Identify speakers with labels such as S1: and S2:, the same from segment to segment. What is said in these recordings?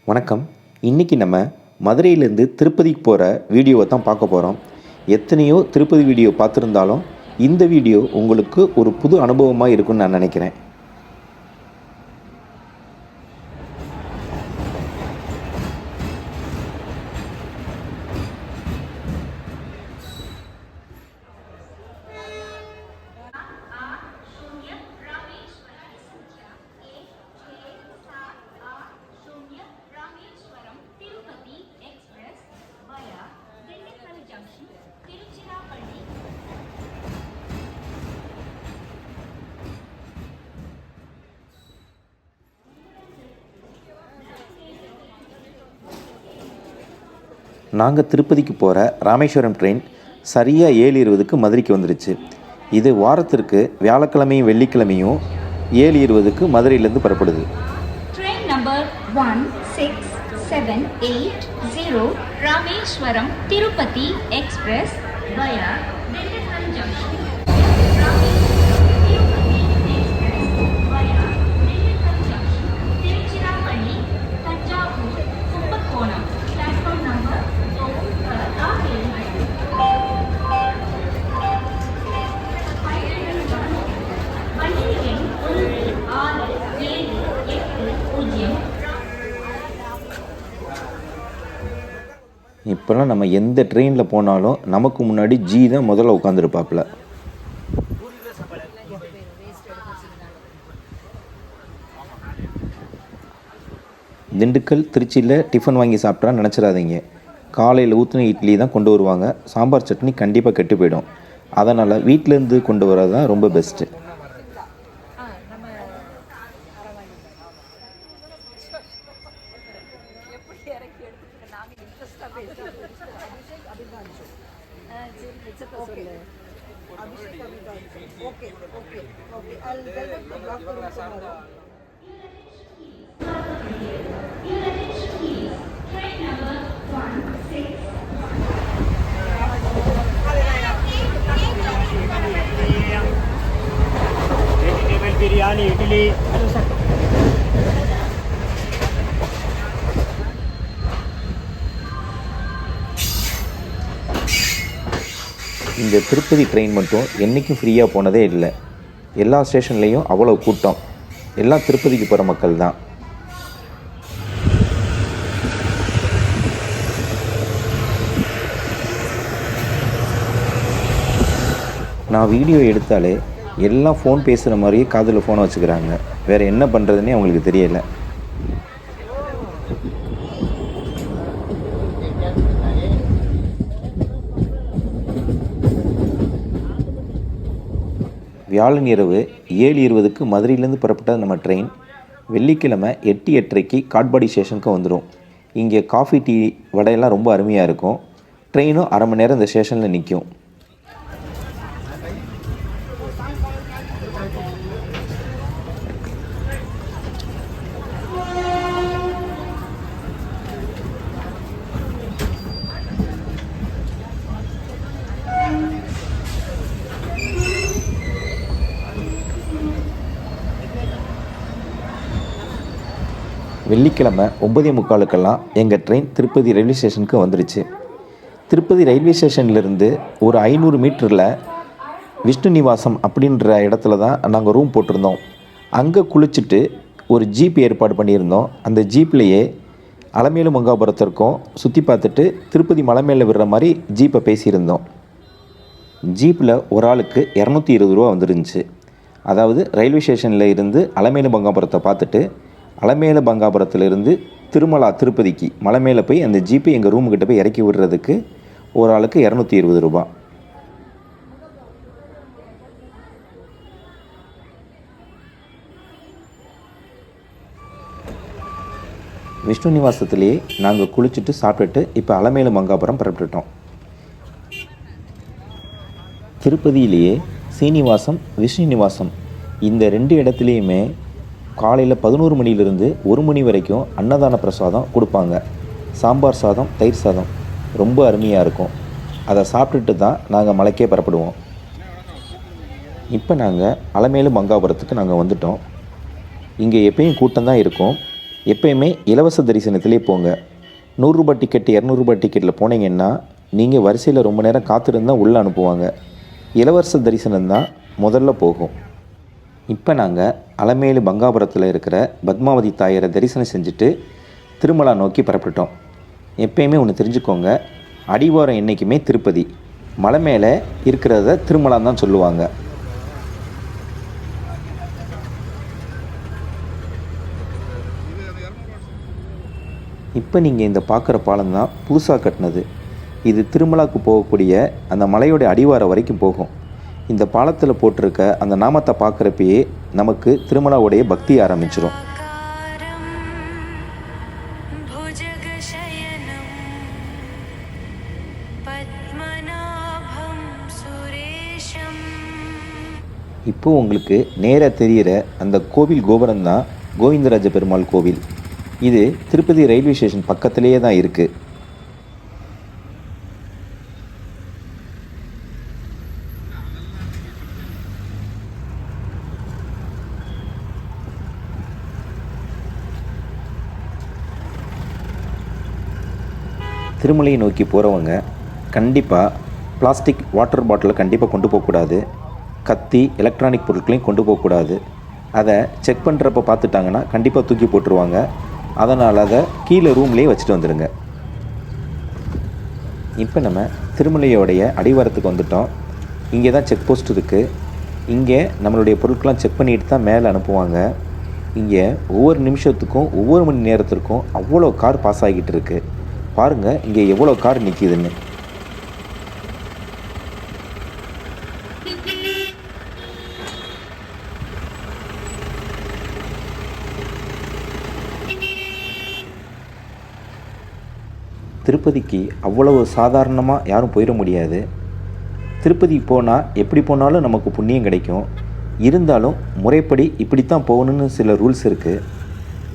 S1: வணக்கம். இன்றைக்கி நம்ம மதுரையிலேருந்து திருப்பதிக்கு போகிற வீடியோவை தான் பார்க்க போகிறோம். எத்தனையோ திருப்பதி வீடியோ பார்த்துருந்தாலும் இந்த வீடியோ உங்களுக்கு ஒரு புது அனுபவமாக இருக்கும்னு நான் நினைக்கிறேன். நாங்கள் திருப்பதிக்கு போகிற ராமேஸ்வரம் ட்ரெயின் சரியாக 7:20க்கு மதுரைக்கு வந்துருச்சு. இது வாரத்திற்கு வியாழக்கிழமையும் வெள்ளிக்கிழமையும் 7:20க்கு மதுரையிலேருந்து புறப்படுது.
S2: Train number 1678 Rameswaram Tirupati express via Dindigul junction.
S1: இப்போல்லாம் நம்ம எந்த ட்ரெயினில் போனாலும் நமக்கு முன்னாடி ஜி தான் முதல்ல உட்காந்துருப்பாப்புல. திண்டுக்கல் திருச்சியில் டிஃபன் வாங்கி சாப்பிட்டா நினச்சிடாதீங்க. காலையில் ஊற்றின இட்லி தான் கொண்டு வருவாங்க. சாம்பார் சட்னி கண்டிப்பாக கெட்டு போயிடும். அதனால் வீட்டிலேருந்து கொண்டு வரது தான் ரொம்ப பெஸ்ட்டு.
S3: बिरयानी इडली
S1: இந்த திருப்பதி ட்ரெயின் மட்டும் என்றைக்கும் ஃப்ரீயாக போனதே இல்லை. எல்லா ஸ்டேஷன்லேயும் அவ்வளோ கூட்டம். எல்லாம் திருப்பதிக்கு போகிற மக்கள் தான். நான் வீடியோ எடுத்தாலே எல்லாம் ஃபோன் பேசுகிற மாதிரியே காதில் ஃபோனை வச்சுக்கிறாங்க. வேறு என்ன பண்ணுறதுன்னே அவங்களுக்கு தெரியலை. வியாழன் இரவு 7:20க்கு மதுரையிலேருந்து புறப்பட்ட நம்ம ட்ரெயின் வெள்ளிக்கிழமை 8:30க்கு காட்பாடி ஸ்டேஷனுக்கு வந்துடும். இங்கே காஃபி டீ வடையெல்லாம் ரொம்ப அருமையாக இருக்கும். ட்ரெயினும் அரை மணி நேரம் இந்த ஸ்டேஷனில் நிற்கும். வெள்ளிக்கிழமை 9:45க்கெல்லாம் எங்கள் ட்ரெயின் திருப்பதி ரயில்வே ஸ்டேஷனுக்கு வந்துடுச்சு. திருப்பதி ரயில்வே ஸ்டேஷன்லேருந்து ஒரு 500 மீட்டரில் விஷ்ணு நிவாசம் அப்படின்ற இடத்துல தான் நாங்கள் ரூம் போட்டிருந்தோம். அங்கே குளிச்சுட்டு ஒரு ஜீப் ஏற்பாடு பண்ணியிருந்தோம். அந்த ஜீப்லேயே அலமேலு மங்காபுரத்திற்கும் சுற்றி பார்த்துட்டு திருப்பதி மலை மேலே விடுற மாதிரி ஜீப்பை பேசியிருந்தோம். ஜீப்பில் ஒரு ஆளுக்கு 220 ரூபா வந்துருந்துச்சு. அதாவது ரயில்வே ஸ்டேஷனில் இருந்து அலமேலு மங்காபுரத்தை பார்த்துட்டு அலமேலு மங்காபுரத்திலிருந்து திருமலா திருப்பதிக்கு மலை மேலே போய் அந்த ஜீப்பை எங்கள் ரூமுக்கிட்ட போய் இறக்கி விடுறதுக்கு ஒரு ஆளுக்கு 220 ரூபா. விஷ்ணு நிவாசத்துலேயே நாங்கள் குளிச்சுட்டு சாப்பிட்டுட்டு இப்போ அலமேலு மங்காபுரம் புறப்பட்டுட்டோம். திருப்பதியிலேயே சீனிவாசம் விஷ்ணு நிவாசம் இந்த 2 இடத்துலையுமே காலையில் 11 மணிலிருந்து 1 மணி வரைக்கும் அன்னதான பிரசாதம் கொடுப்பாங்க. சாம்பார் சாதம், தயிர் சாதம் ரொம்ப அருமையாக இருக்கும். அதை சாப்பிட்டுட்டு தான் நாங்கள் மலைக்கே புறப்படுவோம். இப்போ நாங்கள் அலமேலு மங்காபுரத்துக்கு நாங்கள் வந்துட்டோம். இங்கே எப்பயும் கூட்டம் தான் இருக்கும். எப்பயுமே இலவச தரிசனத்திலே போங்க. 100 ரூபாய் டிக்கெட் 200 ரூபாய் டிக்கெட்டில் போனீங்கன்னா நீங்கள் வரிசையில் ரொம்ப நேரம் காத்திருந்தால் உள்ளே அனுப்புவாங்க. இலவச தரிசனம் தான் முதல்ல போகும். இப்போ நாங்கள் அலமேலு பங்காபுரத்தில் இருக்கிற பத்மாவதி தாயாரை தரிசனம் செஞ்சுட்டு திருமலா நோக்கி புறப்பட்டோம். எப்பயுமே ஒன்று தெரிஞ்சுக்கோங்க, அடிவாரம் என்றைக்குமே திருப்பதி, மலை மேலே இருக்கிறத திருமலான்னு தான் சொல்லுவாங்க. இப்போ நீங்கள் இந்த பார்க்குற பாலம் தான் புதுசாக கட்டினது. இது திருமலாவுக்கு போகக்கூடிய அந்த மலையோட அடிவாரம் வரைக்கும் போகும். இந்த பாலத்தில் போட்டிருக்க அந்த நாமத்தை பார்க்குறப்பயே நமக்கு திருமலாவுடைய பக்தி ஆரம்பிச்சிடும். இப்போ உங்களுக்கு நேராக தெரிகிற அந்த கோவில் கோபுரம் தான் கோவிந்தராஜ பெருமாள் கோவில். இது திருப்பதி ரயில்வே ஸ்டேஷன் பக்கத்திலேயே தான் இருக்குது. திருமலையை நோக்கி போகிறவங்க கண்டிப்பாக பிளாஸ்டிக் வாட்டர் பாட்டிலை கண்டிப்பாக கொண்டு போகக்கூடாது. கத்தி, எலக்ட்ரானிக் பொருட்களையும் கொண்டு போகக்கூடாது. அதை செக் பண்ணுறப்ப பார்த்துட்டாங்கன்னா கண்டிப்பாக தூக்கி போட்டுருவாங்க. அதனால் அதை கீழே ரூம்லேயே வச்சுட்டு வந்துடுங்க. இப்போ நம்ம திருமலையோடைய அடிவாரத்துக்கு வந்துட்டோம். இங்கே தான் செக் போஸ்ட் இருக்குது. இங்கே நம்மளுடைய பொருட்கள்லாம் செக் பண்ணிட்டு தான் மேலே அனுப்புவாங்க. இங்கே ஒவ்வொரு நிமிஷத்துக்கும் ஒவ்வொரு மணி நேரத்திற்கும் அவ்வளோ கார் பாஸ் ஆகிட்டு இருக்குது. பாருங்கள் இங்கே எவ்வளோ கார் நிற்கிதுன்னு. திருப்பதிக்கு அவ்வளவு சாதாரணமாக யாரும் போயிட முடியாது. திருப்பதி போனால் எப்படி போனாலும் நமக்கு புண்ணியம் கிடைக்கும். இருந்தாலும் முறைப்படி இப்படித்தான் போகணுன்னு சில ரூல்ஸ் இருக்குது.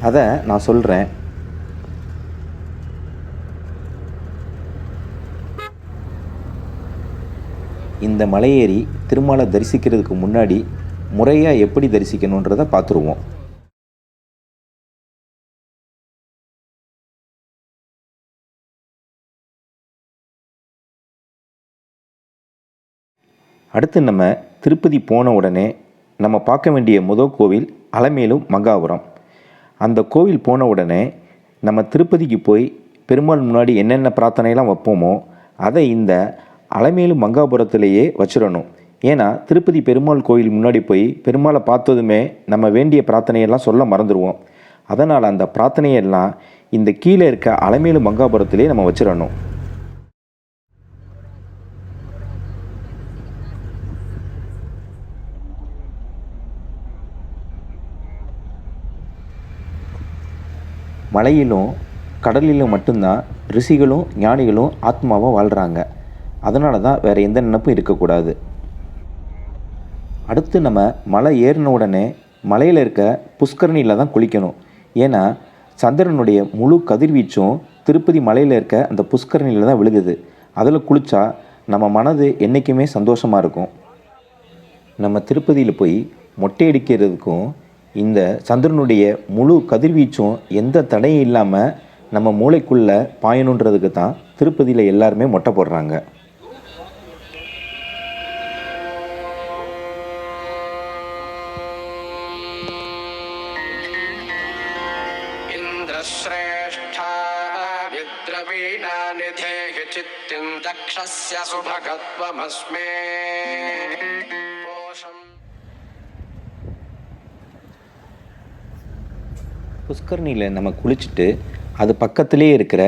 S1: அதை நான் சொல்கிறேன். இந்த மலையேறி திருமாலை தரிசிக்கிறதுக்கு முன்னாடி முறையாக எப்படி தரிசிக்கணுன்றதை பார்த்துருவோம். அடுத்து நம்ம திருப்பதி போன உடனே நம்ம பார்க்க வேண்டிய முதல் கோவில் அலமேலு மங்காபுரம். அந்த கோவில் போன உடனே நம்ம திருப்பதிக்கு போய் பெருமாள் முன்னாடி என்னென்ன பிரார்த்தனையெல்லாம் வைப்போமோ அதை இந்த அலமேலு மங்காபுரத்திலேயே வச்சிடணும். ஏன்னா திருப்பதி பெருமாள் கோவில் முன்னாடி போய் பெருமாளை பார்த்ததுமே நம்ம வேண்டிய பிரார்த்தனையெல்லாம் சொல்ல மறந்துடுவோம். அதனால் அந்த பிரார்த்தனையெல்லாம் இந்த கீழே இருக்க அலமேலு மங்காபுரத்திலே நம்ம வச்சிடணும். மலையிலும் கடலிலும் மட்டும்தான் ரிஷிகளும் ஞானிகளும் ஆத்மாவாக வாழ்கிறாங்க. அதனால தான் வேறு எந்த நினைப்பும் இருக்கக்கூடாது. அடுத்து நம்ம மலை ஏறின உடனே மலையில் இருக்க புஷ்கரணியில் தான் குளிக்கணும். ஏன்னா சந்திரனுடைய முழு கதிர்வீச்சும் திருப்பதி மலையில் இருக்க அந்த புஷ்கரணியில் தான் விழுகுது. அதில் குளித்தா நம்ம மனது என்றைக்குமே சந்தோஷமாக இருக்கும். நம்ம திருப்பதியில் போய் மொட்டை அடிக்கிறதுக்கும் இந்த சந்திரனுடைய முழு கதிர்வீச்சும் எந்த தடையும் இல்லாமல் நம்ம மூளைக்குள்ளே பாயணுன்றதுக்கு தான் திருப்பதியில் எல்லாருமே மொட்டை போடுறாங்க. புஷ்கரணியில் நம்ம குளிச்சுட்டு அது பக்கத்திலே இருக்கிற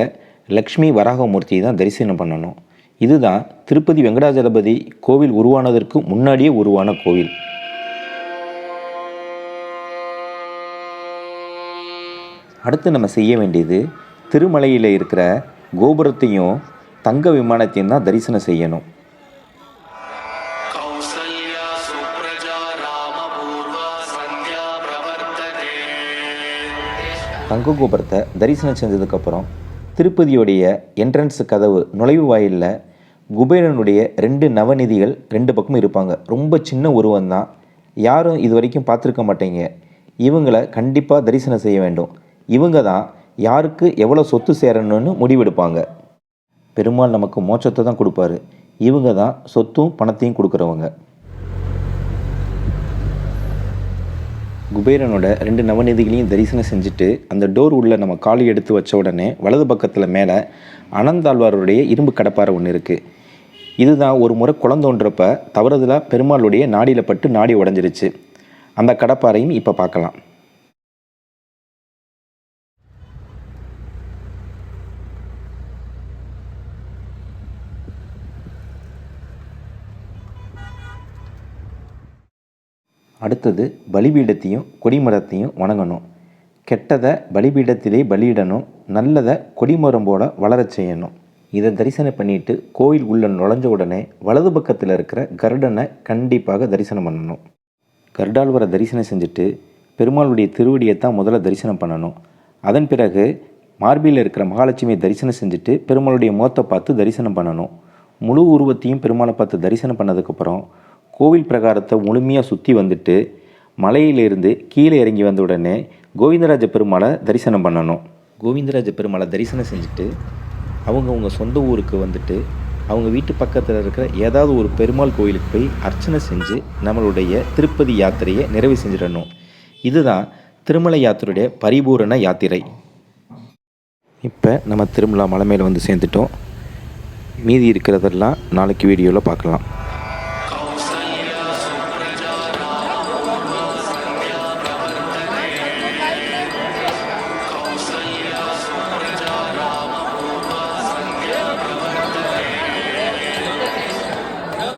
S1: லக்ஷ்மி வராகமூர்த்தி தான் தரிசனம் பண்ணணும். இதுதான் திருப்பதி வெங்கடாஜலபதி கோவில் உருவானதற்கு முன்னாடியே உருவான கோவில். அடுத்து நம்ம செய்ய வேண்டியது திருமலையில் இருக்கிற கோபுரத்தையும் தங்க விமானத்தையும் தான் தரிசனம் செய்யணும். தங்க கோபுரத்தை தரிசனம் செஞ்சதுக்கப்புறம் திருப்பதியோடைய என்ட்ரன்ஸ் கதவு நுழைவு வாயிலில் குபேரனுடைய 2 நவநிதிகள் 2 பக்கமும் இருப்பாங்க. ரொம்ப சின்ன உருவம்தான், யாரும் இது வரைக்கும் பார்த்துருக்க மாட்டீங்க. இவங்களை கண்டிப்பாக தரிசனம் செய்ய வேண்டும். இவங்க தான் யாருக்கு எவ்வளோ சொத்து சேரணும்னு முடிவெடுப்பாங்க. பெருமாள் நமக்கு மோட்சத்தை தான் கொடுப்பாரு. இவங்க தான் சொத்தும் பணத்தையும் கொடுக்குறவங்க. குபேரனோட 2 நவநிதிகளையும் தரிசனம் செஞ்சுட்டு அந்த டோர் உள்ள நம்ம காலி எடுத்து வச்ச உடனே வலது பக்கத்தில் மேலே அனந்தாழ்வாருடைய இரும்பு கடப்பாறை ஒன்று இருக்குது. இதுதான் ஒரு முறை குழந்தோன்றப்ப தவறுதலாக பெருமாளுடைய நாடியில் பட்டு நாடி உடஞ்சிருச்சு. அந்த கடப்பாறையும் இப்போ பார்க்கலாம். அடுத்தது பலிபீடத்தையும் கொடிமரத்தையும் வணங்கணும். கெட்டதை பலிபீடத்திலே பலியிடணும், நல்லதை கொடிமரம் போல வளரச் செய்யணும். இதை தரிசனம் பண்ணிட்டு கோயில் உள்ள நுழைஞ்ச உடனே வலது பக்கத்தில் இருக்கிற கருடனை கண்டிப்பாக தரிசனம் பண்ணணும். கருடாழ்வரை தரிசனம் செஞ்சுட்டு பெருமாளுடைய திருவடியை தான் முதல்ல தரிசனம் பண்ணணும். அதன் பிறகு மார்பியில் இருக்கிற மகாலட்சுமியை தரிசனம் செஞ்சுட்டு பெருமாளுடைய முகத்தை பார்த்து தரிசனம் பண்ணணும். முழு உருவத்தையும் பெருமாளை பார்த்து தரிசனம் பண்ணதுக்கப்புறம் கோவில் பிரகாரத்தை முழுமையாக சுற்றி வந்துட்டு மலையிலிருந்து கீழே இறங்கி வந்த உடனே கோவிந்தராஜ பெருமாளை தரிசனம் பண்ணணும். கோவிந்தராஜ பெருமாளை தரிசனம் செஞ்சுட்டு அவங்க சொந்த ஊருக்கு வந்துட்டு அவங்க வீட்டு பக்கத்தில் இருக்கிற ஏதாவது ஒரு பெருமாள் கோயிலுக்கு போய் அர்ச்சனை செஞ்சு நம்மளுடைய திருப்பதி யாத்திரையை நிறைவு செஞ்சிடணும். இதுதான் திருமலை யாத்திரையுடைய பரிபூரண யாத்திரை. இப்போ நம்ம திருமலா மலை மேலே வந்து சேர்ந்துட்டோம். மீதி இருக்கிறதெல்லாம் நாளைக்கு வீடியோவில் பார்க்கலாம்.